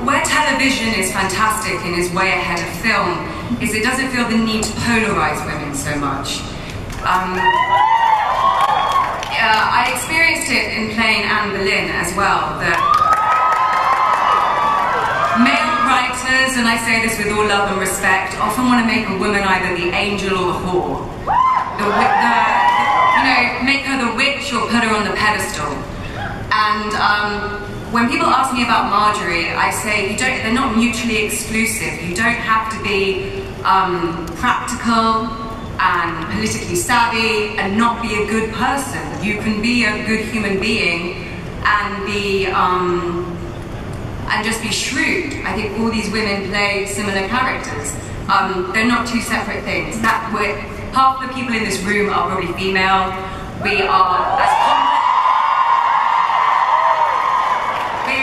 Where television is fantastic and is way ahead of film is it doesn't feel the need to polarize women so much. I experienced it in playing Anne Boleyn as well, that male writers, and I say this with all love and respect, often want to make a woman either the angel or the whore. Make her the witch or put her on the pedestal. And when people ask me about Marjorie, I say they're not mutually exclusive. You don't have to be practical and politically savvy and not be a good person. You can be a good human being and be and just be shrewd. I think all these women play similar characters. They're not two separate things. Half the people in this room are probably female. We are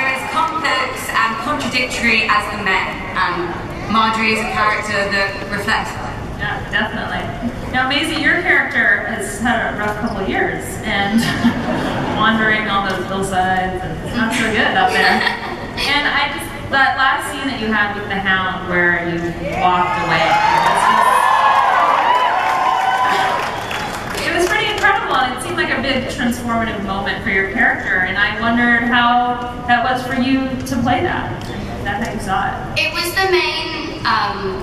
as complex and contradictory as the men, and Marjorie is a character that reflects that. Yeah, definitely. Now, Maisie, your character has had a rough couple of years, and wandering on those hillsides, and it's not so good up there. And that last scene that you had with the hound where you walked away, it was pretty incredible, and it seemed like a big transformative moment for your character, and I wondered how that was for you to play that. That's how you saw it. It was the main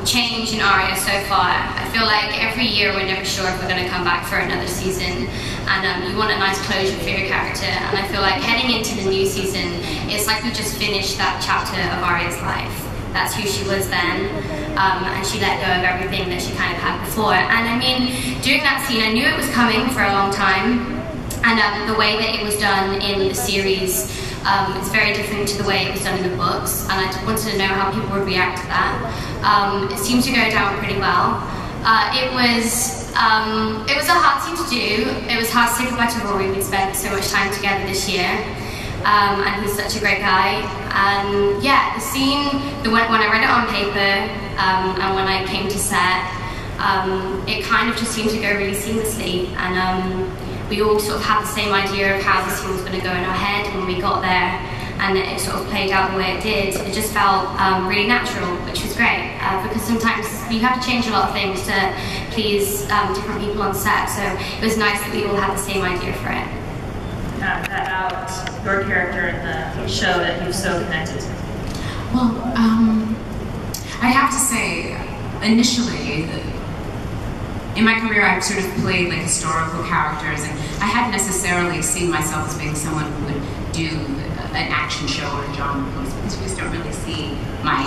change in Aria so far. I feel like every year we're never sure if we're going to come back for another season, and you want a nice closure for your character, and I feel like heading into the new season, it's like we just finished that chapter of Aria's life. That's who she was then, and she let go of everything that she kind of had before. And I mean, during that scene, I knew it was coming for a long time, and the way that it was done in the series, it's very different to the way it was done in the books, and I just wanted to know how people would react to that. It seemed to go down pretty well. It was a hard scene to do. It was hard to say goodbye to Rory. We'd spent so much time together this year, and he's such a great guy. And yeah, the scene, when I read it on paper, and when I came to set, it kind of just seemed to go really seamlessly, and we all sort of had the same idea of how the scene was going to go in our head when we got there, and it sort of played out the way it did. It just felt really natural, which was great, because sometimes you have to change a lot of things to please different people on set, so it was nice that we all had the same idea for it. About your character in the show that you've so connected to? Well, I have to say, initially, in my career, I've sort of played like historical characters, and I hadn't necessarily seen myself as being someone who would do an action show or a genre piece, because you just don't really see my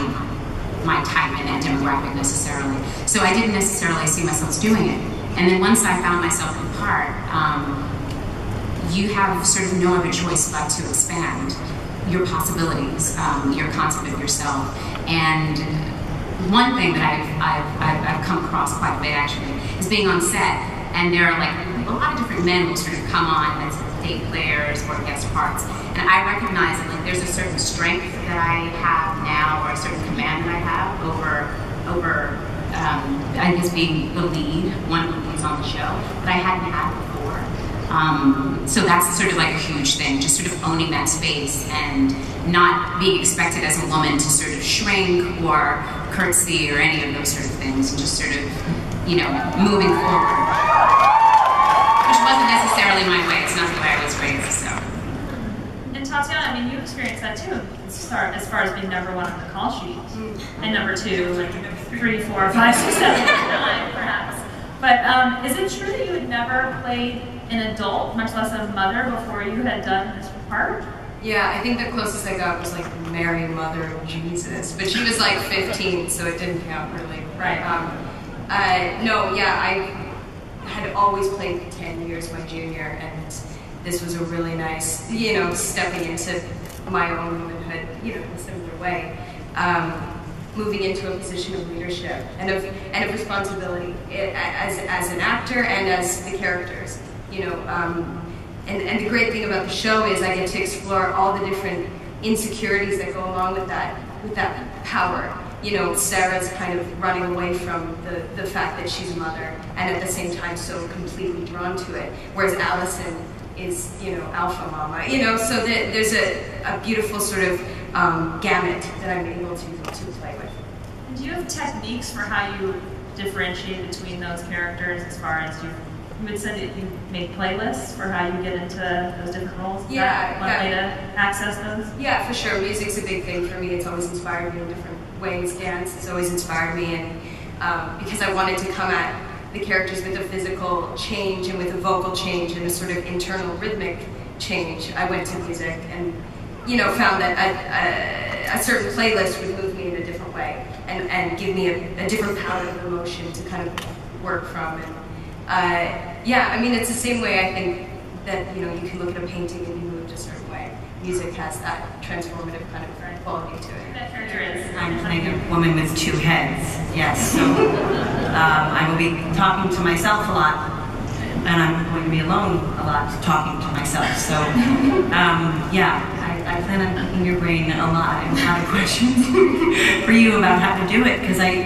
type in that demographic necessarily. So I didn't necessarily see myself doing it. And then once I found myself in the part, you have sort of no other choice but to expand your possibilities, your concept of yourself. And one thing that I've come across quite a bit actually is being on set, and there are like a lot of different men will sort of come on as date players or guest parts, and I recognize that like there's a certain strength that I have now, or a certain command that I have over I guess being the lead, one who's on the show, that I hadn't had before. So that's sort of like a huge thing, just sort of owning that space and not being expected as a woman to sort of shrink or curtsy or any of those sort of things, and just sort of, you know, moving forward. Which wasn't necessarily my way, it's not the way I was raised, so. And Tatiana, I mean, you experienced that too, as far as being #1 on the call sheet, and #2, and 3, 4, 5, 6, 7, 9, perhaps. But is it true that you had never played an adult, much less a mother, before you had done this part? Yeah, I think the closest I got was like Mary, Mother of Jesus, but she was like 15, so it didn't count really. Right. No, yeah, I had always played for 10 years, my junior, and this was a really nice, you know, stepping into my own womanhood, you know, in a similar way. Moving into a position of leadership and of responsibility as an actor and as the characters, you know. And the great thing about the show is I get to explore all the different insecurities that go along with that power. You know, Sarah's kind of running away from the fact that she's a mother, and at the same time so completely drawn to it, whereas Allison is, you know, alpha mama, you know, so there's a beautiful sort of gamut that I'm able to play with. And do you have techniques for how you differentiate between those characters as far as you would say that you make playlists for how you get into those different roles? Is that one way to access those? Yeah, for sure. Music's a big thing for me. It's always inspired me in different ways. Dance has always inspired me, and because I wanted to come at the characters with a physical change and with a vocal change and a sort of internal rhythmic change, I went to music and, you know, found that a certain playlist would move me in a different way and give me a different palette of emotion to kind of work from. And yeah, I mean, it's the same way I think that, you know, you can look at a painting and be moved a certain way. Music has that transformative kind of quality to it. That character is. I'm playing a woman with two heads, yes. So I will be talking to myself a lot, and I'm going to be alone a lot talking to myself. So yeah, I plan on picking your brain a lot. I have a lot of questions for you about how to do it, because I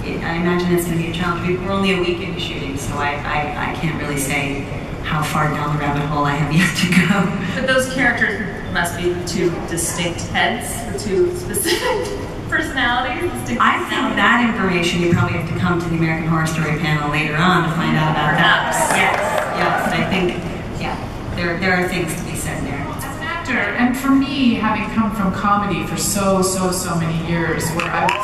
imagine it's going to be a challenge. We're only a week into shooting, so I can't really say how far down the rabbit hole I have yet to go. But those characters must be two distinct heads, or two specific personalities. I think that information you probably have to come to the American Horror Story panel later on to find out about that. Yes, I think, yeah, there are things to be said there. As an actor, and for me, having come from comedy for so many years, where I was,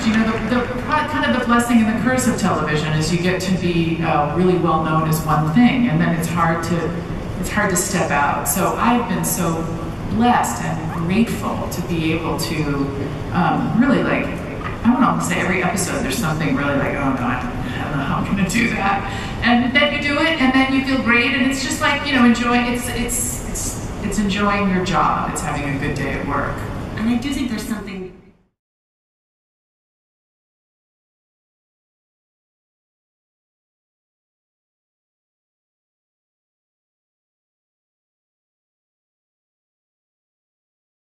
you know, kind of the blessing and the curse of television is you get to be really well known as one thing, and then it's hard to step out. So I've been so blessed and grateful to be able to really, like, I don't know, say every episode there's something really like, oh God, I don't know how I'm gonna do that, and then you do it, and then you feel great, and it's just like, you know, it's enjoying your job. It's having a good day at work. And I do think there's something